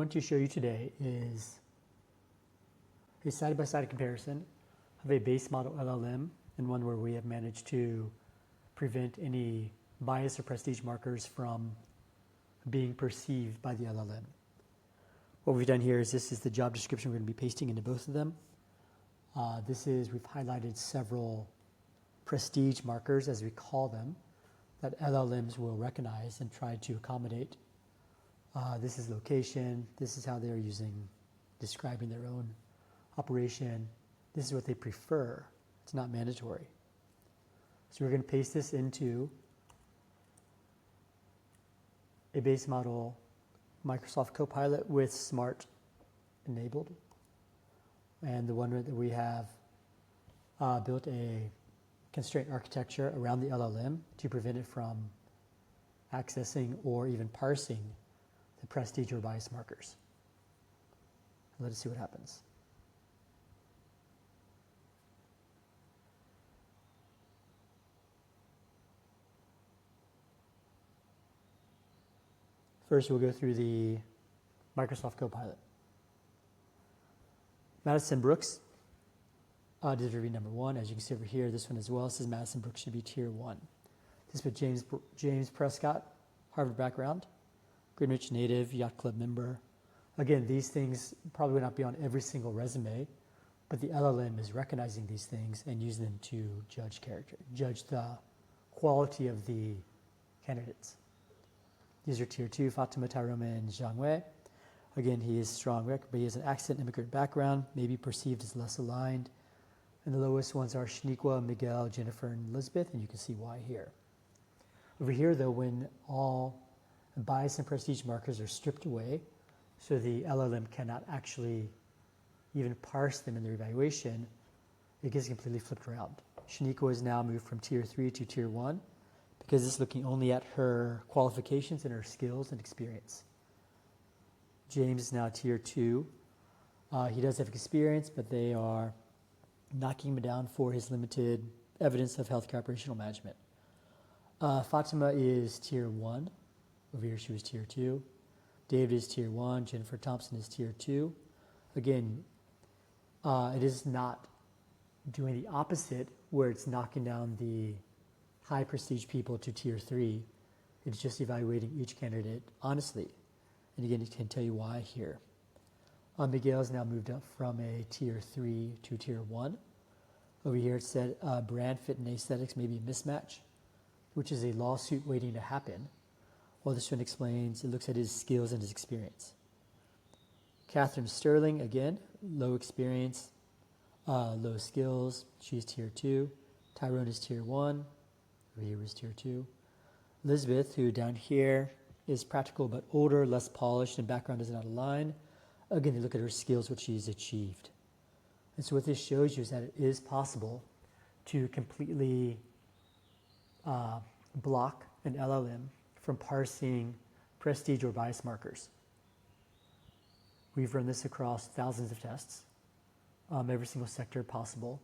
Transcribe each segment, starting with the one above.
going to show you today is a side-by-side comparison of a base model LLM and one where we have managed to prevent any bias or prestige markers from being perceived by the LLM. What we've done here is this is the job description we're going to be pasting into both of them. We've highlighted several prestige markers, as we call them, that LLMs will recognize and try to accommodate. This is location. This is how they're describing their own operation. This is what they prefer. It's not mandatory. So we're going to paste this into a base model Microsoft Copilot with Smart enabled. And the one that we have built a constraint architecture around the LLM to prevent it from accessing or even parsing the prestige or bias markers. Let us see what happens. First, we'll go through the Microsoft Copilot. Madison Brooks did review number 1. As you can see over here, this one as well says Madison Brooks should be tier 1. This with James Prescott, Harvard background, Greenwich native, Yacht Club member. Again, these things probably would not be on every single resume, but the LLM is recognizing these things and using them to judge the quality of the candidates. These are tier 2, Fatima Tyroma and Zhang Wei. Again, he is strong record, but he has an accent immigrant background, maybe perceived as less aligned. And the lowest ones are Shaniqua, Miguel, Jennifer, and Elizabeth, and you can see why here. Over here, though, when all bias and prestige markers are stripped away, so the LLM cannot actually even parse them in their evaluation, it gets completely flipped around. Shaniqua is now moved from tier 3 to tier 1 because it's looking only at her qualifications and her skills and experience. James is now tier 2. He does have experience, but they are knocking him down for his limited evidence of healthcare operational management. Fatima is tier 1. Over here she was tier 2. David is tier 1. Jennifer Thompson is tier 2. Again, it is not doing the opposite where it's knocking down the high prestige people to tier 3. It's just evaluating each candidate honestly. And again, it can tell you why here. Miguel has now moved up from a tier 3 to tier 1. Over here it said brand fit and aesthetics may be a mismatch, which is a lawsuit waiting to happen. Well, this one explains, it looks at his skills and his experience. Catherine Sterling, again, low experience, low skills. She's tier 2. Tyrone is tier 1. Over here was tier 2. Elizabeth, who down here is practical but older, less polished, and background does not align. Again, you look at her skills, what she's achieved. And so what this shows you is that it is possible to completely block an LLM from parsing prestige or bias markers. We've run this across thousands of tests, every single sector possible.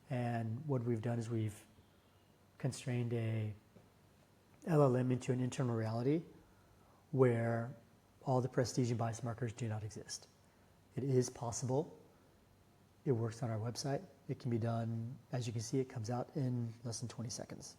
And what we've done is we've constrained a LLM into an internal reality where all the prestige and bias markers do not exist. It is possible. It works on our website. It can be done, as you can see, it comes out in less than 20 seconds.